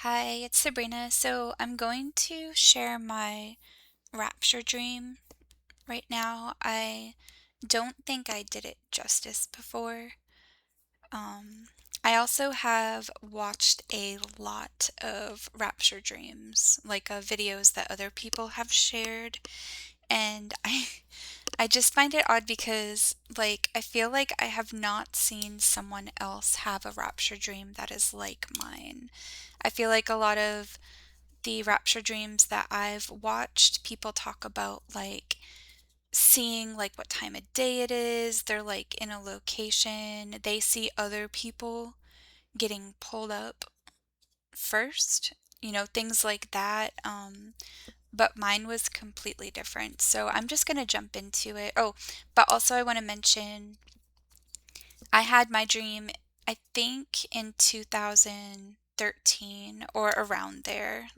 Hi, it's Sabrina. So I'm going to share my rapture dream right now. I don't think I did it justice before. Um, I also have watched a lot of rapture dreams, like videos that other people have shared, and I just find it odd because I feel like I have not seen someone else have a rapture dream that is like mine. I feel like a lot of the rapture dreams that I've watched, people talk about seeing what time of day it is. They're in a location. They see other people getting pulled up first, things like that. But mine was completely different. So I'm just going to jump into it. Oh, but also I want to mention I had my dream, I think in 2013 or around there.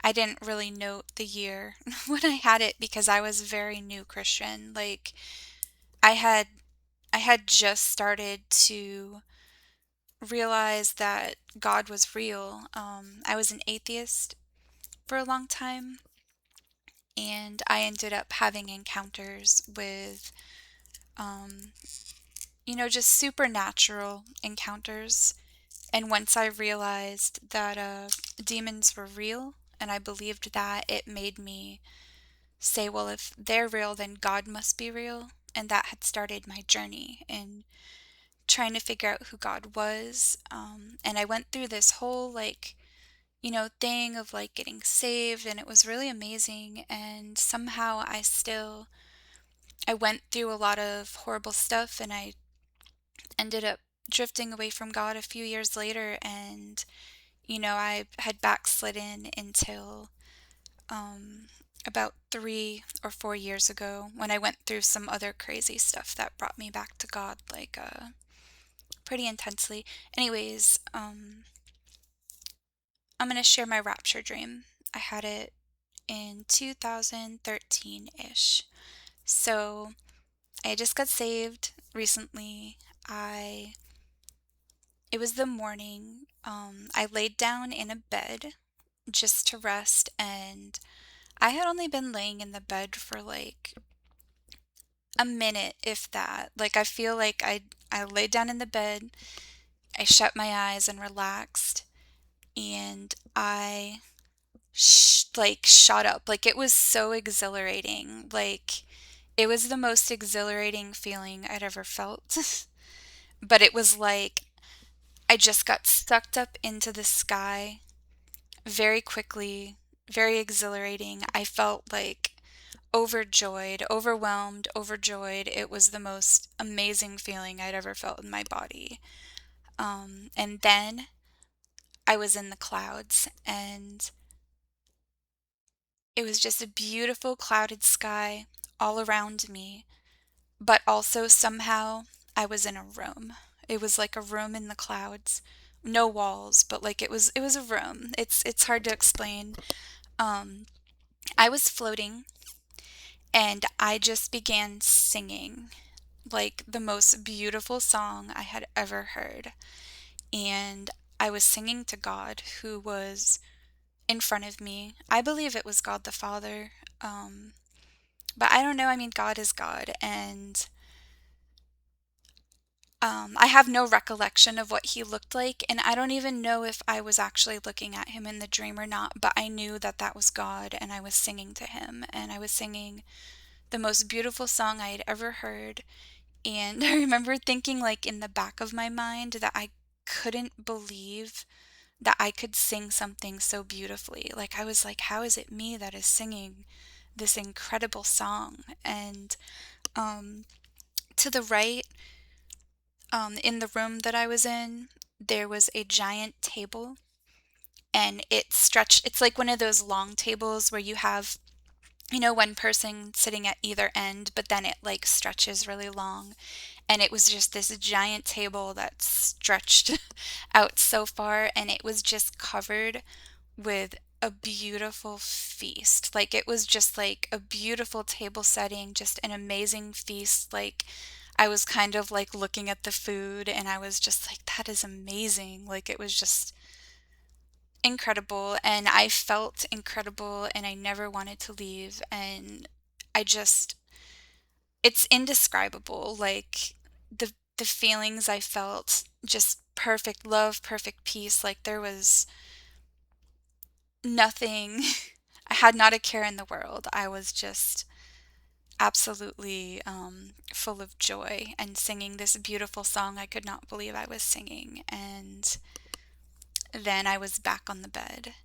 I didn't really note the year when I had it because I was very new Christian. I had I had just started to realize that God was real. I was an atheist for a long time, and I ended up having encounters with, um, just supernatural encounters. And once I realized that demons were real, and I believed that, it made me say, well, if they're real, then God must be real. And that had started my journey in trying to figure out who God was. And I went through this whole, thing of getting saved, and it was really amazing. And somehow I went through a lot of horrible stuff, and I ended up drifting away from God a few years later. And, I had backslidden until um, about 3 or 4 years ago when I went through some other crazy stuff that brought me back to God, pretty intensely. Anyways, I'm going to share my rapture dream. I had it in 2013-ish. So I just got saved recently. I It was the morning. I laid down in a bed just to rest, and I had only been laying in the bed for a minute, if that. I feel like I laid down in the bed, I shut my eyes and relaxed, and I shot up. It was so exhilarating. It was the most exhilarating feeling I'd ever felt. But it was like I just got sucked up into the sky very quickly, very exhilarating. I felt overjoyed, overwhelmed, overjoyed. It was the most amazing feeling I'd ever felt in my body. And then I was in the clouds, and it was just a beautiful clouded sky all around me, but also somehow I was in a room. It was like a room in the clouds. No walls, but it was a room. It's hard to explain. Um I was floating, and I just began singing the most beautiful song I had ever heard. And I was singing to God, who was in front of me. I believe it was God the Father. But I don't know. I mean, God is God. And I have no recollection of what he looked like. And I don't even know if I was actually looking at him in the dream or not. But I knew that that was God, and I was singing to him. And I was singing the most beautiful song I had ever heard. And I remember thinking, in the back of my mind, that I couldn't believe that I could sing something so beautifully. I was like, how is it me that is singing this incredible song? And um, to the right, in the room that I was in, there was a giant table, and it stretched. It's like one of those long tables where you have, one person sitting at either end, but then it stretches really long. And it was just this giant table that stretched out so far, and it was just covered with a beautiful feast. It was just a beautiful table setting, just an amazing feast. I was kind of looking at the food, and I was just like, that is amazing. It was just incredible, and I felt incredible, and I never wanted to leave. And I just, it's indescribable. Like the feelings I felt, just perfect love, perfect peace. Like there was nothing, I had not a care in the world. I was just absolutely full of joy and singing this beautiful song I could not believe I was singing. And then I was back on the bed,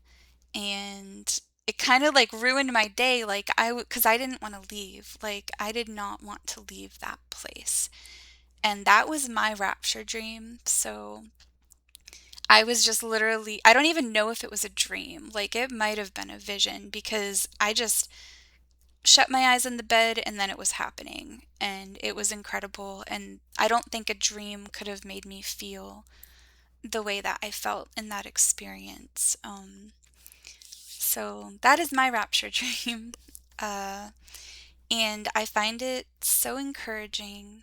and it kind of like ruined my day. Like because I didn't want to leave. Like I did not want to leave that place. And that was my rapture dream. So I was just literally, I don't even know if it was a dream. Like it might have been a vision, because I just shut my eyes in the bed and then it was happening. And it was incredible. And I don't think a dream could have made me feel the way that I felt in that experience. So that is my rapture dream. Uh, and I find it so encouraging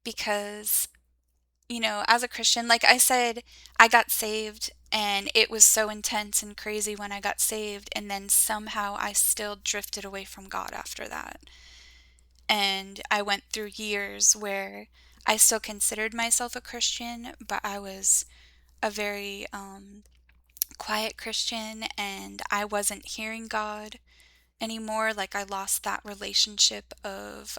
because, as a Christian, like I said, I got saved and it was so intense and crazy when I got saved. And then somehow I still drifted away from God after that. And I went through years where I still considered myself a Christian, but I was a very quiet Christian, and I wasn't hearing God anymore. Like I lost that relationship of,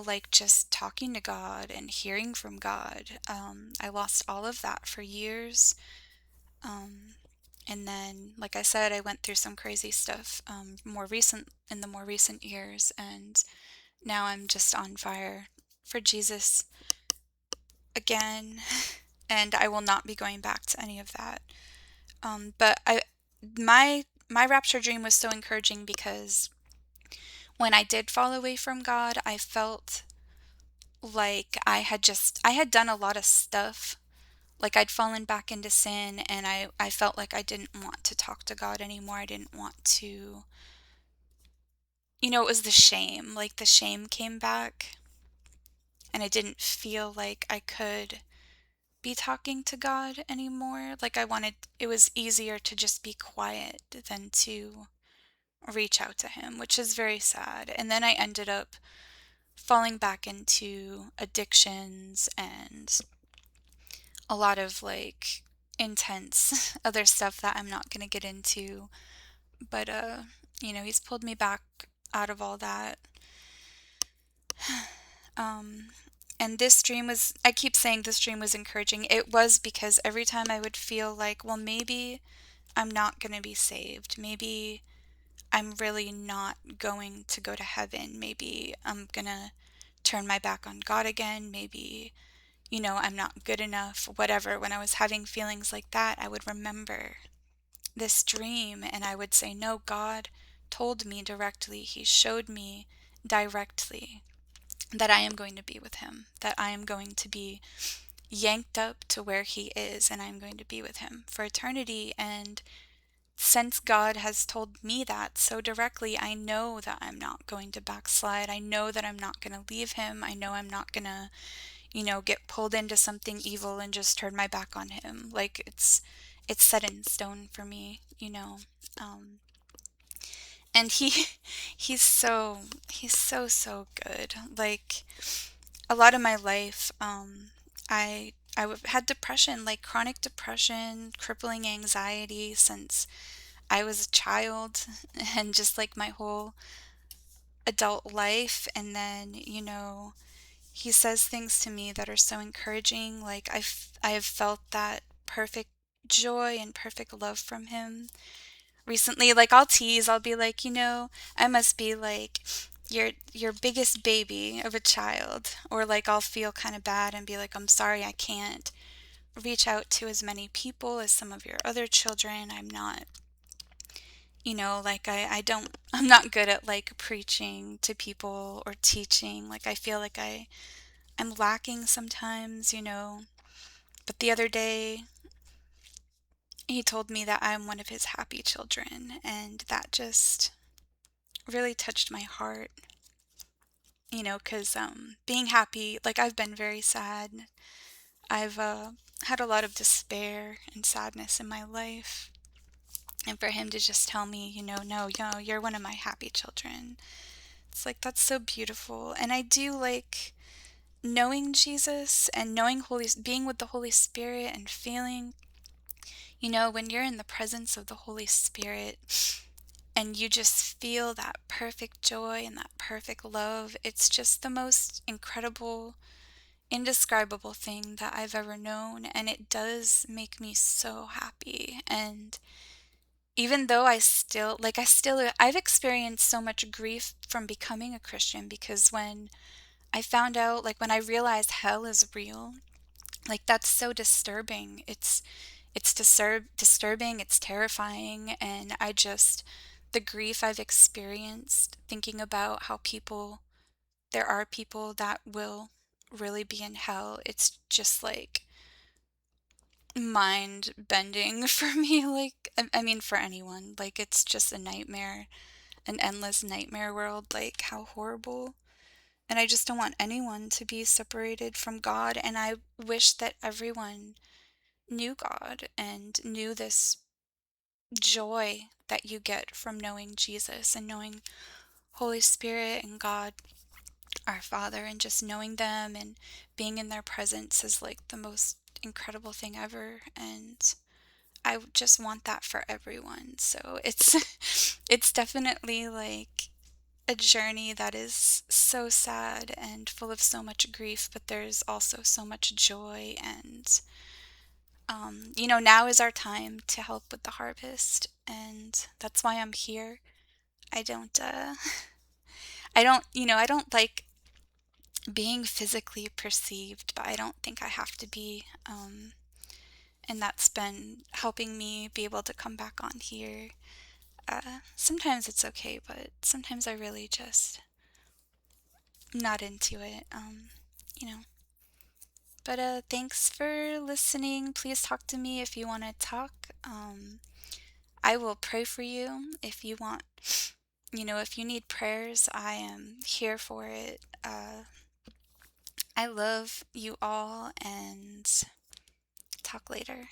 like just talking to God and hearing from God. I lost all of that for years. Um, and then, like I said, I went through some crazy stuff in the more recent years, and now I'm just on fire for Jesus again, and I will not be going back to any of that. But my rapture dream was so encouraging because when I did fall away from God, I felt like I had done a lot of stuff. Like I'd fallen back into sin, and I felt like I didn't want to talk to God anymore. I didn't want to, it was the shame. Like the shame came back, and I didn't feel like I could be talking to God anymore. Like it was easier to just be quiet than to reach out to Him, which is very sad. And then I ended up falling back into addictions and a lot of like intense other stuff that I'm not going to get into. But, He's pulled me back out of all that. Um, and I keep saying this dream was encouraging. It was, because every time I would feel like, well, maybe I'm not going to be saved. Maybe I'm really not going to go to heaven. Maybe I'm going to turn my back on God again. Maybe, I'm not good enough, whatever. When I was having feelings like that, I would remember this dream and I would say, no, God told me directly. He showed me directly that I am going to be with Him, that I am going to be yanked up to where He is, and I'm going to be with Him for eternity. And since God has told me that so directly, I know that I'm not going to backslide. I know that I'm not going to leave Him. I know I'm not going to, get pulled into something evil and just turn my back on Him. Like it's set in stone for me. Um, and he's so good. Like a lot of my life, had depression, like chronic depression, crippling anxiety since I was a child, and just like my whole adult life. And then, he says things to me that are so encouraging. Like I have felt that perfect joy and perfect love from him recently. Like I'll be like, I must be like your biggest baby of a child. Or like I'll feel kind of bad and be like, I'm sorry, I can't reach out to as many people as some of your other children. I'm not, like I don't, I'm not good at like preaching to people or teaching. Like I feel like I'm lacking sometimes. But the other day he told me that I'm one of his happy children, and that just really touched my heart. Because being happy, like I've been very sad. had a lot of despair and sadness in my life. And for him to just tell me, no, no, you're one of my happy children. It's like, that's so beautiful. And I do like knowing Jesus and being with the Holy Spirit and feeling, when you're in the presence of the Holy Spirit and you just feel that perfect joy and that perfect love, it's just the most incredible, indescribable thing that I've ever known. And it does make me so happy. And even though I've experienced so much grief from becoming a Christian, because when I found out, like when I realized hell is real, like that's so disturbing. It's disturbing, it's terrifying, and the grief I've experienced thinking about how there are people that will really be in hell, it's just like mind bending for me. Like, I mean, for anyone, like it's just a nightmare, an endless nightmare world, like how horrible. And I just don't want anyone to be separated from God, and I wish that everyone knew God and knew this joy that you get from knowing Jesus and knowing Holy Spirit and God our Father, and just knowing them and being in their presence is like the most incredible thing ever. And I just want that for everyone. So it's definitely like a journey that is so sad and full of so much grief, but there's also so much joy. And now is our time to help with the harvest, and that's why I'm here. I don't, I don't like being physically perceived, but I don't think I have to be. And that's been helping me be able to come back on here. Sometimes it's okay, but sometimes I really just not into it. You know. But thanks for listening. Please talk to me if you want to talk. I will pray for you if you want. If you need prayers, I am here for it. I love you all, and talk later.